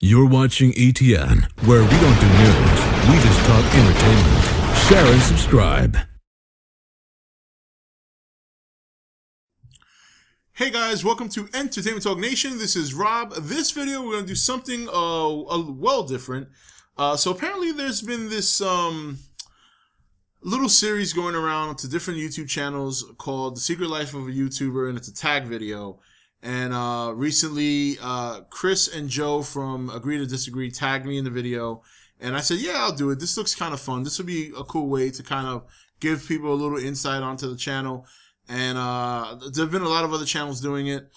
You're watching E.T.N, where we don't do news, we just talk entertainment. Share and subscribe. Hey guys, welcome to Entertainment Talk Nation. This is Rob. This video we're going to do something well different. So apparently there's been this little series going around to different YouTube channels called The Secret Life of a YouTuber, and it's a tag video. And recently, Chris and Joe from Agree to Disagree tagged me in the video. And I said, yeah, I'll do it. This looks kind of fun. This would be a cool way to kind of give people a little insight onto the channel. And there have been a lot of other channels doing it.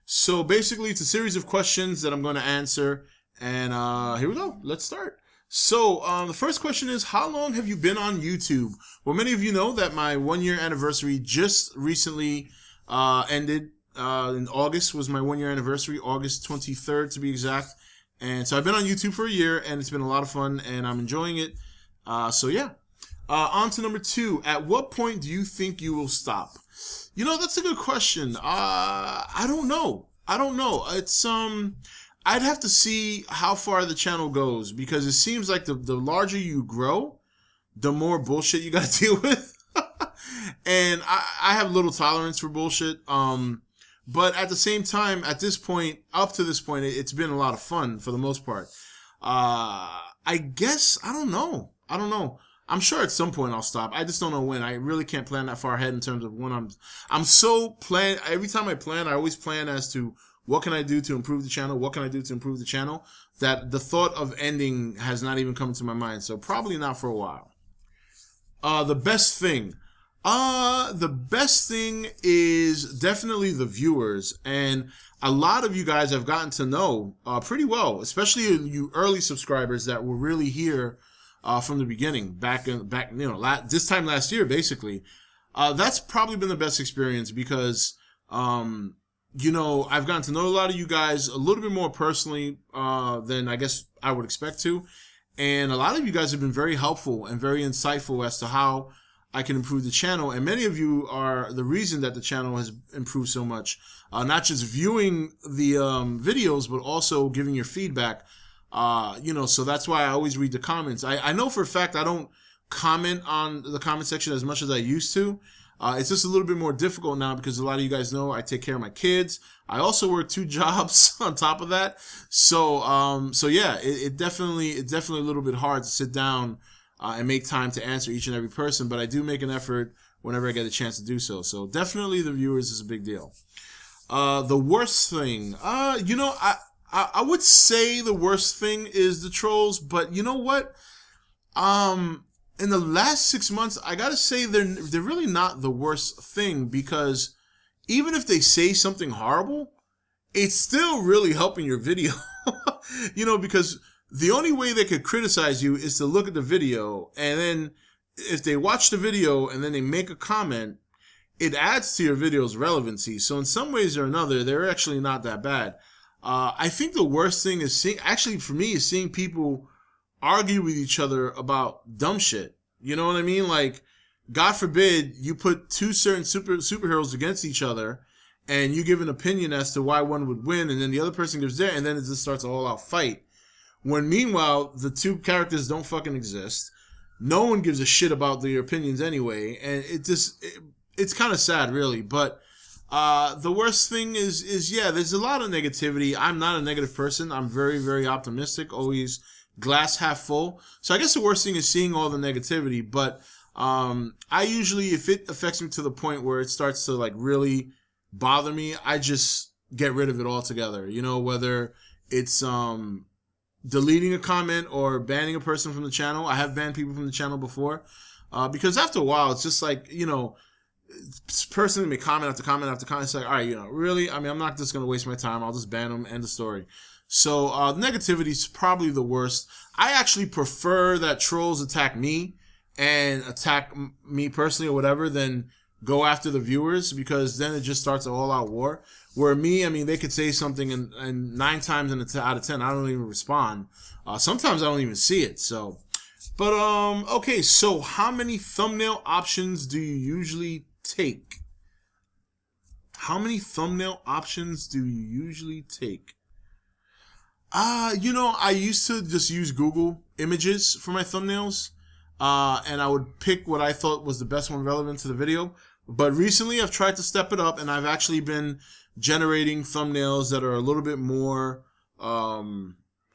So basically, it's a series of questions that I'm going to answer. And here we go. Let's start. So the first question is, how long have you been on YouTube? Well, many of you know that my 1-year anniversary just recently ended. In August was my 1-year anniversary, August 23rd to be exact. And so I've been on YouTube for a year, and it's been a lot of fun, and I'm enjoying it. So yeah. On to number 2. At what point do you think you will stop? You know, that's a good question. I don't know. It's I'd have to see how far the channel goes, because it seems like the larger you grow, the more bullshit you gotta deal with. And I have little tolerance for bullshit. But at the same time, at this point, up to this point, it's been a lot of fun for the most part. I guess, I don't know. I'm sure at some point I'll stop. I just don't know when. I really can't plan that far ahead in terms of when I'm so planned. Every time I plan, I always plan as to what can I do to improve the channel? What can I do to improve the channel? That the thought of ending has not even come to my mind. So probably not for a while. The best thing. The best thing is definitely the viewers, and a lot of you guys have gotten to know pretty well, especially you early subscribers that were really here from the beginning, back this time last year, basically. That's probably been the best experience because you know, I've gotten to know a lot of you guys a little bit more personally than I guess I would expect to, and a lot of you guys have been very helpful and very insightful as to how I can improve the channel, and many of you are the reason that the channel has improved so much. Not just viewing the videos, but also giving your feedback. You know, so that's why I always read the comments. I know for a fact I don't comment on the comment section as much as I used to. It's just a little bit more difficult now because a lot of you guys know I take care of my kids. I also work 2 jobs on top of that. So, so yeah, it's definitely a little bit hard to sit down and make time to answer each and every person, but I do make an effort whenever I get a chance to do so. So definitely the viewers is a big deal. The worst thing, you know, I would say the worst thing is the trolls, but you know what? In the last 6 months, I gotta say they're really not the worst thing, because even if they say something horrible, it's still really helping your video. You know, because the only way they could criticize you is to look at the video, and then if they watch the video and then they make a comment, it adds to your video's relevancy. So in some ways or another, they're actually not that bad. I think the worst thing is seeing people argue with each other about dumb shit. You know what I mean? Like, God forbid you put 2 certain superheroes against each other, and you give an opinion as to why one would win, and then the other person gives their, and then it just starts an all-out fight. When meanwhile, the 2 characters don't fucking exist. No one gives a shit about their opinions anyway. And it's kind of sad, really. But the worst thing is, yeah, there's a lot of negativity. I'm not a negative person. I'm very, very optimistic. Always glass half full. So I guess the worst thing is seeing all the negativity. But I usually, if it affects me to the point where it starts to like really bother me, I just get rid of it altogether. You know, whether it's deleting a comment or banning a person from the channel. I have banned people from the channel before because after a while, it's just like, you know, this person may comment after comment after comment. It's like, all right, you know, really? I mean, I'm not just going to waste my time. I'll just ban them, end the story. So negativity is probably the worst. I actually prefer that trolls attack me and attack me personally or whatever than go after the viewers, because then it just starts an all-out war. Where me, I mean, they could say something and 9 times out of 10, I don't even respond. Sometimes I don't even see it. So, but okay. So, how many thumbnail options do you usually take? How many thumbnail options do you usually take? I used to just use Google Images for my thumbnails, and I would pick what I thought was the best one relevant to the video. But recently, I've tried to step it up, and I've actually been generating thumbnails that are a little bit more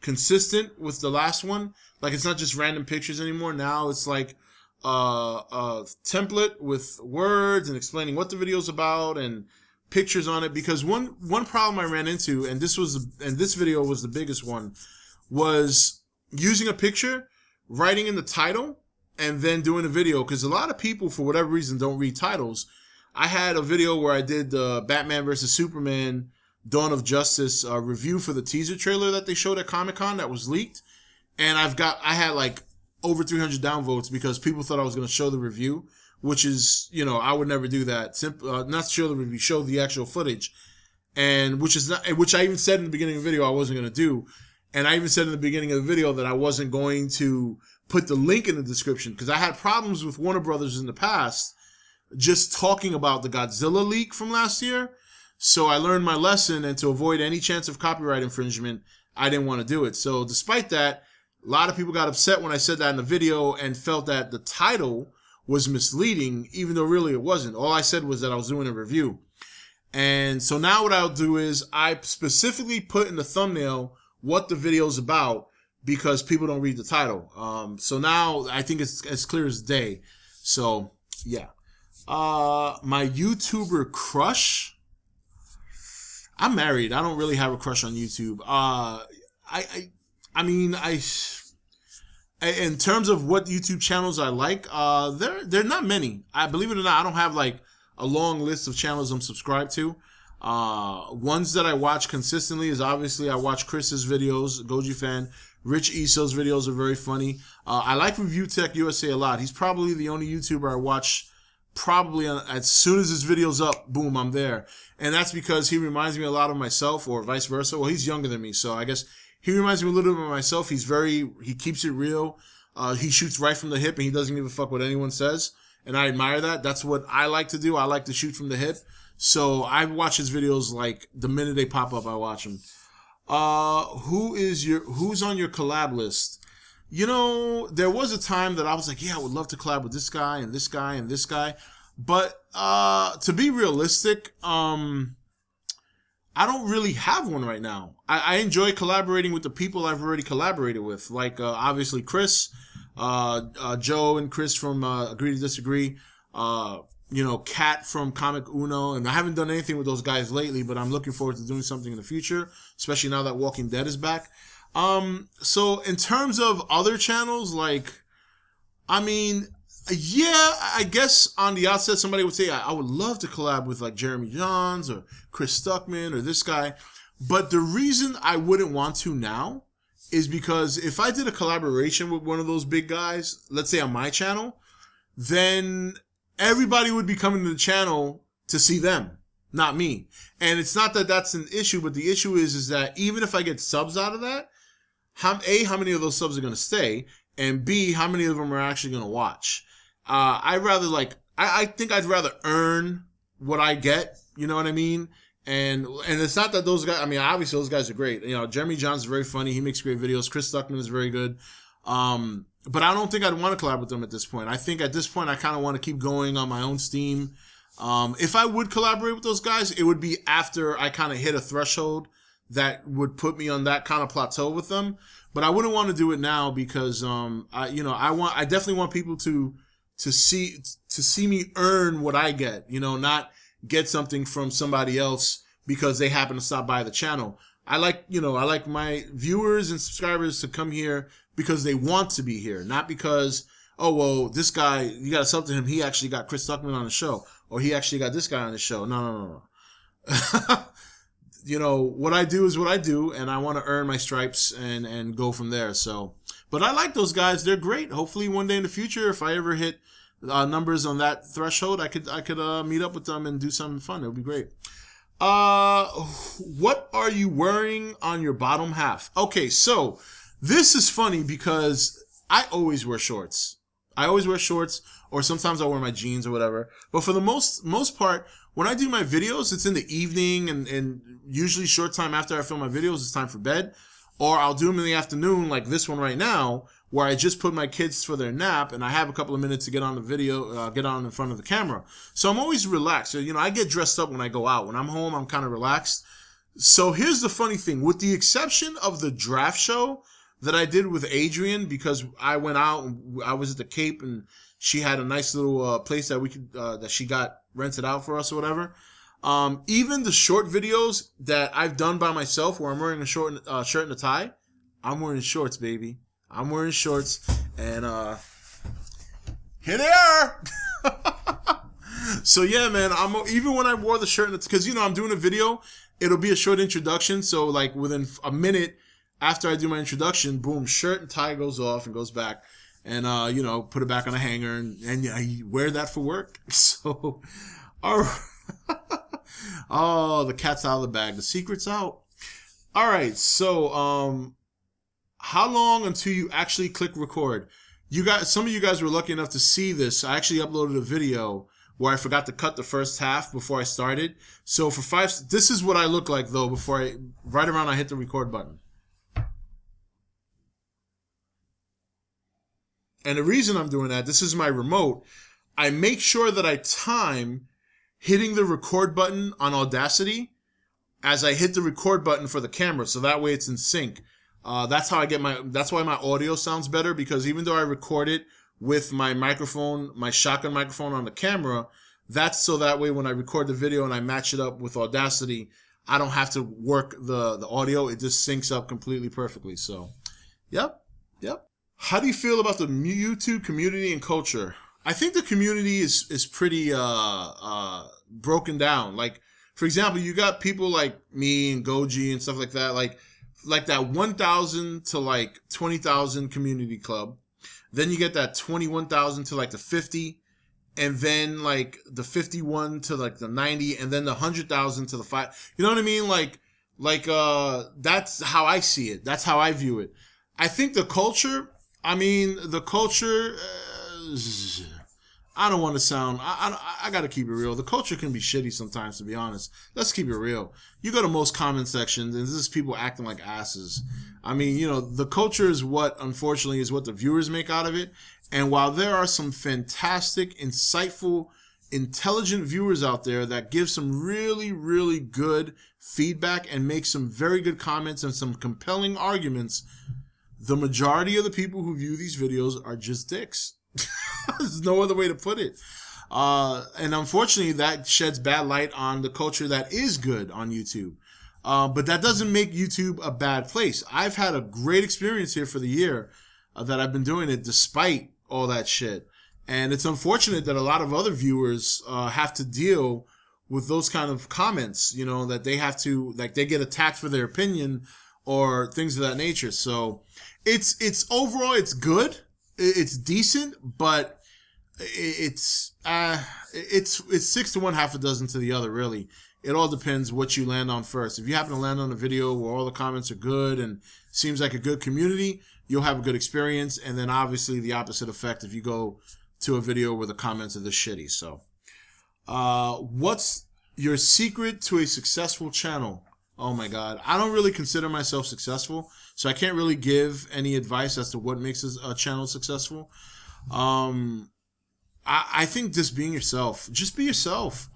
consistent with the last one. Like, it's not just random pictures anymore. Now it's like a template with words and explaining what the video's about and pictures on it. Because one problem I ran into, and this video was the biggest one, was using a picture, writing in the title, and then doing a video. Because a lot of people, for whatever reason, don't read titles. I had a video where I did the Batman vs. Superman Dawn of Justice review for the teaser trailer that they showed at Comic-Con that was leaked. And I had like over 300 downvotes because people thought I was going to show the review, which is, I would never do that. Not show the review, show the actual footage. And which I even said in the beginning of the video I wasn't going to do. And I even said in the beginning of the video that I wasn't going to put the link in the description because I had problems with Warner Brothers in the past just talking about the Godzilla leak from last year. So I learned my lesson, and to avoid any chance of copyright infringement, I didn't want to do it. So despite that, a lot of people got upset when I said that in the video and felt that the title was misleading, even though really it wasn't. All I said was that I was doing a review. And so now what I'll do is I specifically put in the thumbnail what the video's about because people don't read the title. So now I think it's as clear as day. So, yeah. My YouTuber crush. I'm married. I don't really have a crush on YouTube. In terms of what YouTube channels I like, they're not many. I believe it or not, I don't have like a long list of channels I'm subscribed to. Ones that I watch consistently is obviously I watch Chris's videos, Goji fan. Rich Iso's videos are very funny. I like Review Tech USA a lot. He's probably the only YouTuber I watch as soon as his video's up, boom, I'm there. And that's because he reminds me a lot of myself, or vice versa. Well, he's younger than me, so I guess he reminds me a little bit of myself. He keeps it real. He shoots right from the hip, and he doesn't give a fuck what anyone says. And I admire that. That's what I like to do. I like to shoot from the hip. So I watch his videos like the minute they pop up, I watch them. Who's on your collab list? There was a time that I was like, yeah, I would love to collab with this guy and this guy and this guy. But to be realistic, I don't really have one right now. I enjoy collaborating with the people I've already collaborated with, like obviously Chris, Joe and Chris from Agree to Disagree, Kat from Comic Uno, and I haven't done anything with those guys lately, but I'm looking forward to doing something in the future, especially now that Walking Dead is back. So in terms of other channels, I guess on the outset somebody would say I would love to collab with like Jeremy Johns or Chris Stuckman or this guy. But the reason I wouldn't want to now is because if I did a collaboration with one of those big guys, let's say on my channel, then everybody would be coming to the channel to see them, not me. And it's not that that's an issue, but the issue is that even if I get subs out of that, how many of those subs are going to stay? And B, how many of them are actually going to watch? I think I'd rather earn what I get. You know what I mean? And it's not that those guys, obviously those guys are great. Jeremy Johns is very funny. He makes great videos. Chris Stuckman is very good. But I don't think I'd want to collab with them at this point. I think at this point I kind of want to keep going on my own steam. If I would collaborate with those guys, it would be after I kind of hit a threshold that would put me on that kind of plateau with them. But I wouldn't want to do it now because I definitely want people to see me earn what I get, not get something from somebody else because they happen to stop by the channel. I like my viewers and subscribers to come here because they want to be here, not because, oh, well, this guy, you got to sub to him. He actually got Chris Stuckman on the show, or he actually got this guy on the show. No. What I do is what I do, and I want to earn my stripes and go from there. So, but I like those guys. They're great. Hopefully one day in the future, if I ever hit numbers on that threshold, I could meet up with them and do something fun. It would be great. What are you wearing on your bottom half? Okay, so this is funny because I always wear shorts. Or sometimes I wear my jeans or whatever. But for the most part, when I do my videos, it's in the evening and usually short time after I film my videos, it's time for bed. Or I'll do them in the afternoon, like this one right now, where I just put my kids for their nap and I have a couple of minutes to get on the video, get on in front of the camera. So I'm always relaxed. So, I get dressed up when I go out. When I'm home, I'm kind of relaxed. So here's the funny thing. With the exception of the draft show that I did with Adrian, because I went out and I was at the Cape and she had a nice little place that we could that she got rented out for us or whatever. Even the short videos that I've done by myself where I'm wearing a short shirt and a tie, I'm wearing shorts, baby. I'm wearing shorts, and here they are. So yeah, man. Even when I wore the shirt, because I'm doing a video, it'll be a short introduction. So like within a minute after I do my introduction, boom, shirt and tie goes off and goes back, and put it back on a hanger, and I wear that for work. So, all right. Oh, the cat's out of the bag. The secret's out. All right. So, how long until you actually click record? Some of you guys were lucky enough to see this. I actually uploaded a video where I forgot to cut the first half before I started. So this is what I look like though right around I hit the record button. And the reason I'm doing that, this is my remote. I make sure that I time hitting the record button on Audacity as I hit the record button for the camera, so that way it's in sync. That's why my audio sounds better, because even though I record it with my microphone, my shotgun microphone on the camera, that's so that way when I record the video and I match it up with Audacity, I don't have to work the audio. It just syncs up completely perfectly. So, yep. How do you feel about the YouTube community and culture? I think the community is pretty broken down. Like, for example, you got people like me and Goji and stuff like that, like that 1,000 to like 20,000 community club. Then you get that 21,000 to like the 50, and then like the 51 to like the 90, and then the 100,000 to the 5. You know what I mean? Like that's how I see it. That's how I view it. I think the culture. I don't want to sound. I got to keep it real. The culture can be shitty sometimes, to be honest. Let's keep it real. You go to most comment sections, and there's just people acting like asses. The culture is unfortunately, is what the viewers make out of it. And while there are some fantastic, insightful, intelligent viewers out there that give some really, really good feedback and make some very good comments and some compelling arguments, the majority of the people who view these videos are just dicks. There's no other way to put it. And unfortunately, that sheds bad light on the culture that is good on YouTube. But that doesn't make YouTube a bad place. I've had a great experience here for the year that I've been doing it despite all that shit. And it's unfortunate that a lot of other viewers have to deal with those kind of comments, that they have to, like, they get attacked for their opinion or things of that nature. So it's overall, it's good. It's decent, but it's 6 to 1, half a dozen to the other, really. It all depends what you land on first. If you happen to land on a video where all the comments are good and seems like a good community, you'll have a good experience. And then obviously the opposite effect if you go to a video where the comments are this shitty. So, what's your secret to a successful channel? Oh my God. I don't really consider myself successful, so I can't really give any advice as to what makes a channel successful. I think just being yourself. Just be yourself.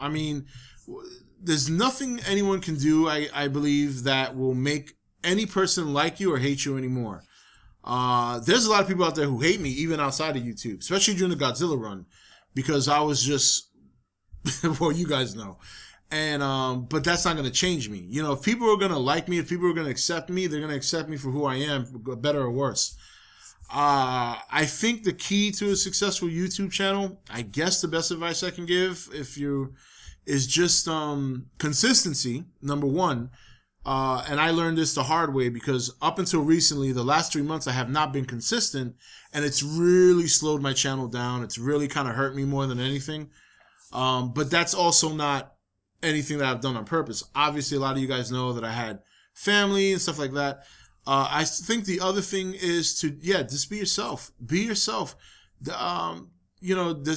There's nothing anyone can do, I believe, that will make any person like you or hate you anymore. There's a lot of people out there who hate me, even outside of YouTube, especially during the Godzilla run, because I was just, well, you guys know. And, but that's not going to change me. If people are going to like me, if people are going to accept me, they're going to accept me for who I am, better or worse. I think the key to a successful YouTube channel, I guess the best advice I can give is just, consistency, number one. And I learned this the hard way, because up until recently, the last 3 months, I have not been consistent, and it's really slowed my channel down. It's really kind of hurt me more than anything. But that's also not anything that I've done on purpose. Obviously, a lot of you guys know that I had family and stuff like that. I think the other thing is to, just be yourself. Be yourself. There's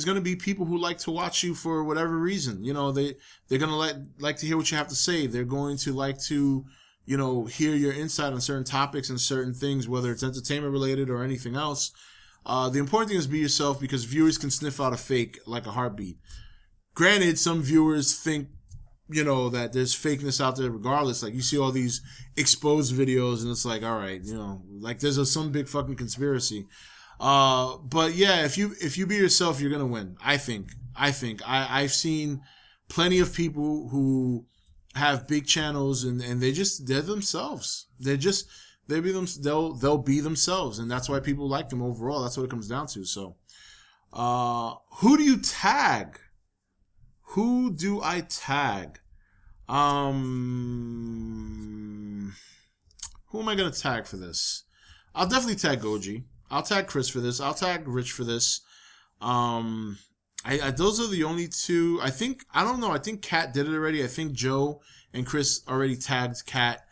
going to be people who like to watch you for whatever reason. They're going to like to hear what you have to say. They're going to like to, hear your insight on certain topics and certain things, whether it's entertainment related or anything else. The important thing is be yourself, because viewers can sniff out a fake like a heartbeat. Granted, some viewers think, that there's fakeness out there regardless. Like, you see all these exposed videos and it's like, all right, like there's some big fucking conspiracy. But yeah, if you be yourself, you're going to win. I think I've seen plenty of people who have big channels and they're themselves. They'll be themselves. And that's why people like them overall. That's what it comes down to. So, who do you tag? Who do I tag? Who am I going to tag for this? I'll definitely tag Goji. I'll tag Chris for this. I'll tag Rich for this. Those are the only two. I think Kat did it already. I think Joe and Chris already tagged Kat.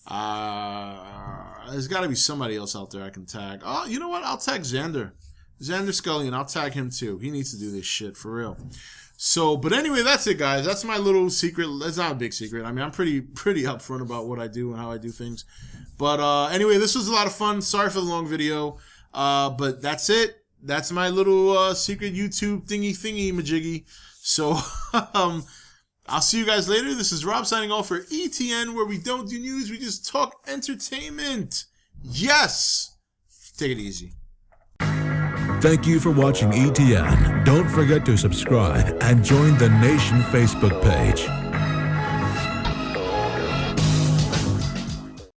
There's got to be somebody else out there I can tag. Oh, you know what? I'll tag Xander Scullion. I'll tag him too. He needs to do this shit for real. So, but anyway, that's it, guys. That's my little secret. That's not a big secret. I mean, I'm pretty upfront about what I do and how I do things. But anyway, this was a lot of fun. Sorry for the long video. But that's it. That's my little secret YouTube thingy majiggy. So, I'll see you guys later. This is Rob signing off for E.T.N, where we don't do news, we just talk entertainment. Yes! Take it easy. Thank you for watching E.T.N. Don't forget to subscribe and join the Nation Facebook page.